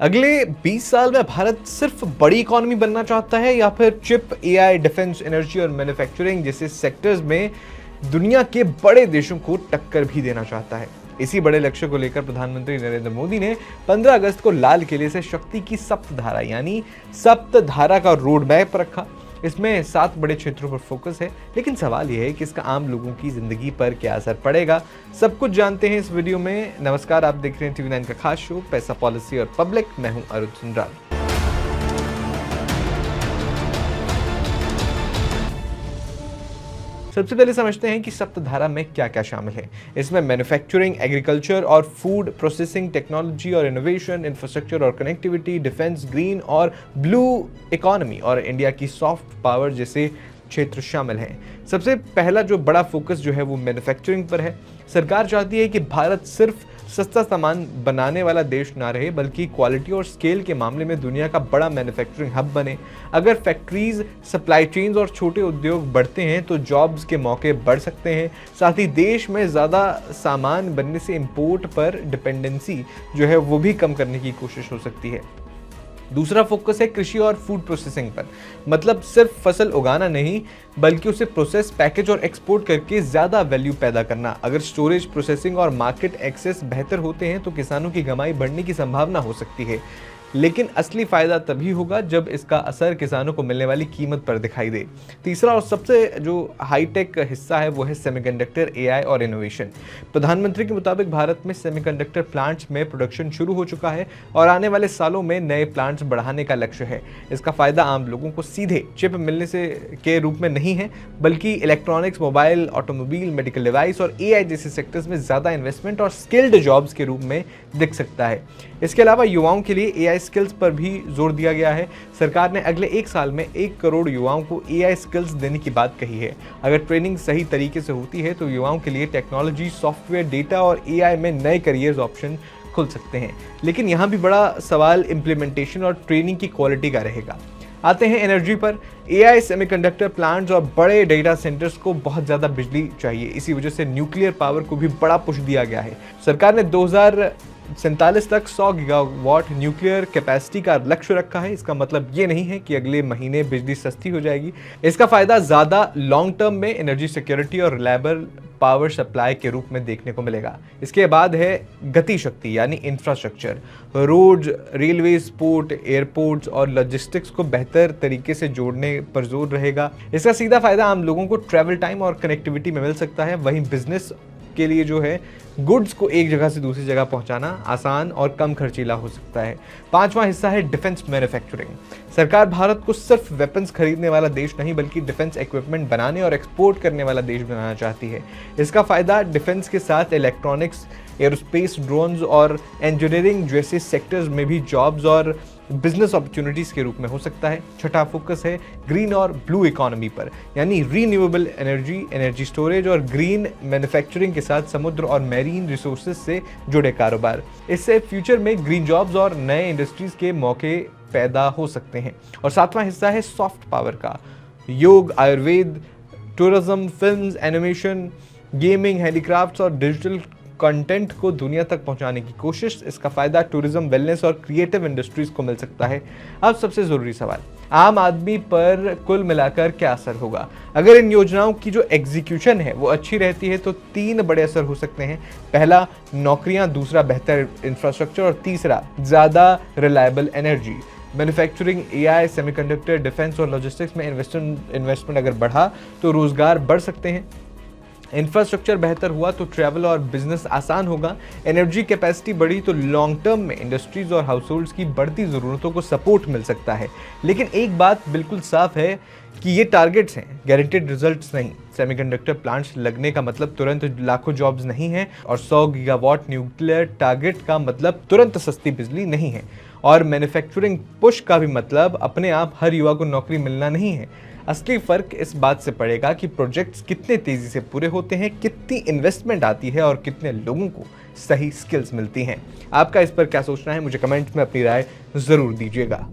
अगले 20 साल में भारत सिर्फ बड़ी इकोनॉमी बनना चाहता है या फिर चिप, एआई, डिफेंस, एनर्जी और मैन्युफैक्चरिंग जैसे सेक्टर्स में दुनिया के बड़े देशों को टक्कर भी देना चाहता है। इसी बड़े लक्ष्य को लेकर प्रधानमंत्री नरेंद्र मोदी ने 15 अगस्त को लाल किले से शक्ति की सप्तधारा यानी सप्तधारा का रोड मैप रखा। इसमें 7 बड़े क्षेत्रों पर फोकस है, लेकिन सवाल यह है कि इसका आम लोगों की जिंदगी पर क्या असर पड़ेगा। सब कुछ जानते हैं इस वीडियो में। नमस्कार, आप देख रहे हैं TV9 का खास शो पैसा, पॉलिसी और पब्लिक। मैं हूं अरुण सुंदराल। सबसे पहले समझते हैं कि सप्तधारा में क्या क्या शामिल है। इसमें मैन्युफैक्चरिंग, एग्रीकल्चर और फूड प्रोसेसिंग, टेक्नोलॉजी और इनोवेशन, इंफ्रास्ट्रक्चर और कनेक्टिविटी, डिफेंस, ग्रीन और ब्लू इकोनॉमी और इंडिया की सॉफ्ट पावर जैसे क्षेत्र शामिल हैं। सबसे पहला जो बड़ा फोकस जो है वो मैन्युफैक्चरिंग पर है। सरकार चाहती है कि भारत सिर्फ सस्ता सामान बनाने वाला देश ना रहे, बल्कि क्वालिटी और स्केल के मामले में दुनिया का बड़ा मैन्युफैक्चरिंग हब बने। अगर फैक्ट्रीज, सप्लाई चेन्स और छोटे उद्योग बढ़ते हैं तो जॉब्स के मौके बढ़ सकते हैं। साथ ही देश में ज़्यादा सामान बनने से इंपोर्ट पर डिपेंडेंसी जो है वो भी कम करने की कोशिश हो सकती है। दूसरा फोकस है कृषि और फूड प्रोसेसिंग पर, मतलब सिर्फ फसल उगाना नहीं बल्कि उसे प्रोसेस, पैकेज और एक्सपोर्ट करके ज़्यादा वैल्यू पैदा करना। अगर स्टोरेज, प्रोसेसिंग और मार्केट एक्सेस बेहतर होते हैं तो किसानों की कमाई बढ़ने की संभावना हो सकती है, लेकिन असली फायदा तभी होगा जब इसका असर किसानों को मिलने वाली कीमत पर दिखाई दे। तीसरा और सबसे जो हाईटेक हिस्सा है वो है सेमीकंडक्टर, एआई और इनोवेशन। प्रधानमंत्री के मुताबिक भारत में सेमीकंडक्टर प्लांट्स में प्रोडक्शन शुरू हो चुका है और आने वाले सालों में नए प्लांट्स बढ़ाने का लक्ष्य है। इसका फायदा आम लोगों को सीधे चिप मिलने से के रूप में नहीं है, बल्कि electronics, mobile, automobile, medical device और एआई जैसे सेक्टर्स में ज़्यादा इन्वेस्टमेंट और स्किल्ड जॉब्स के रूप में दिख सकता है। इसके अलावा युवाओं के लिए एआई स्किल्स पर भी जोर दिया गया है। सरकार ने अगले 1 साल में 1 करोड़ युवाओं को एआई स्किल्स देने की बात कही है। अगर ट्रेनिंग सही तरीके से होती है तो युवाओं के लिए टेक्नोलॉजी, सॉफ्टवेयर, डेटा और एआई में नए करियर्स ऑप्शन खुल सकते हैं। लेकिन यहाँ भी बड़ा सवाल इम्प्लीमेंटेशन और ट्रेनिंग की क्वालिटी का रहेगा। आते हैं एनर्जी पर। एआई, सेमीकंडक्टर प्लांट्स और बड़े डेटा सेंटर्स को बहुत ज़्यादा बिजली चाहिए। इसी वजह से न्यूक्लियर पावर को भी बड़ा पुश दिया गया है। सरकार ने 2047 तक 100 गीगावाट न्यूक्लियर कैपेसिटी का लक्ष्य रखा है। इसका मतलब ये नहीं है कि अगले महीने बिजली सस्ती हो जाएगी। इसका फायदा ज़्यादा लॉन्ग टर्म में एनर्जी सिक्योरिटी और रिलायबल पावर सप्लाई के रूप में देखने को मिलेगा। इसके बाद है गति शक्ति यानी infrastructure. Roads, railway, port, airports और लॉजिस्टिक्स को बेहतर तरीके से जोड़ने पर जोर रहेगा। इसका सीधा फायदा आम लोगों को ट्रैवल टाइम और कनेक्टिविटी में मिल सकता है। वहीं बिजनेस के लिए जो है गुड्स को एक जगह से दूसरी जगह पहुंचाना आसान और कम खर्चीला हो सकता है। 5वां हिस्सा है डिफेंस मैन्युफैक्चरिंग। सरकार भारत को सिर्फ वेपन्स खरीदने वाला देश नहीं बल्कि डिफेंस इक्विपमेंट बनाने और एक्सपोर्ट करने वाला देश बनाना चाहती है। इसका फायदा डिफेंस के साथ इलेक्ट्रॉनिक्स, एरोस्पेस, ड्रोन्स और इंजीनियरिंग जैसे सेक्टर्स में भी जॉब्स और बिजनेस अपॉर्चुनिटीज के रूप में हो सकता है। छठा फोकस है ग्रीन और ब्लू इकोनॉमी पर, यानी रीन्यूएबल एनर्जी, एनर्जी स्टोरेज और ग्रीन मैन्युफैक्चरिंग के साथ समुद्र और मैरीन रिसोर्सेज से जुड़े कारोबार। इससे फ्यूचर में ग्रीन जॉब्स और नए इंडस्ट्रीज के मौके पैदा हो सकते हैं। और 7वां हिस्सा है सॉफ्ट पावर का। योग, Ayurveda, tourism, films, animation, gaming, handicrafts और डिजिटल कंटेंट को दुनिया तक पहुंचाने की कोशिश। इसका फायदा टूरिज्म, वेलनेस और क्रिएटिव इंडस्ट्रीज को मिल सकता है। अब सबसे जरूरी सवाल, आम आदमी पर कुल मिलाकर क्या असर होगा? अगर इन योजनाओं की जो एग्जीक्यूशन है वो अच्छी रहती है तो 3 बड़े असर हो सकते हैं। पहला, नौकरियां। दूसरा, बेहतर इंफ्रास्ट्रक्चर। और तीसरा, ज़्यादा reliable energy. Manufacturing, AI, semiconductor, defence और लॉजिस्टिक्स में इन्वेस्टमेंट अगर बढ़ा तो रोजगार बढ़ सकते हैं। इंफ्रास्ट्रक्चर बेहतर हुआ तो ट्रैवल और बिजनेस आसान होगा। एनर्जी कैपेसिटी बढ़ी तो लॉन्ग टर्म में इंडस्ट्रीज और हाउसहोल्ड्स की बढ़ती ज़रूरतों को सपोर्ट मिल सकता है। लेकिन एक बात बिल्कुल साफ है कि ये टारगेट्स हैं, गारंटेड रिजल्ट्स नहीं। सेमीकंडक्टर प्लांट्स लगने का मतलब तुरंत लाखों जॉब्स नहीं है और 100 गीगावाट न्यूक्लियर टारगेट का मतलब तुरंत सस्ती बिजली नहीं है। और मैन्युफैक्चरिंग पुश का भी मतलब अपने आप हर युवा को नौकरी मिलना नहीं है। असली फर्क इस बात से पड़ेगा कि प्रोजेक्ट्स कितने तेजी से पूरे होते हैं, कितनी इन्वेस्टमेंट आती है और कितने लोगों को सही स्किल्स मिलती हैं। आपका इस पर क्या सोचना है? मुझे कमेंट में अपनी राय जरूर दीजिएगा।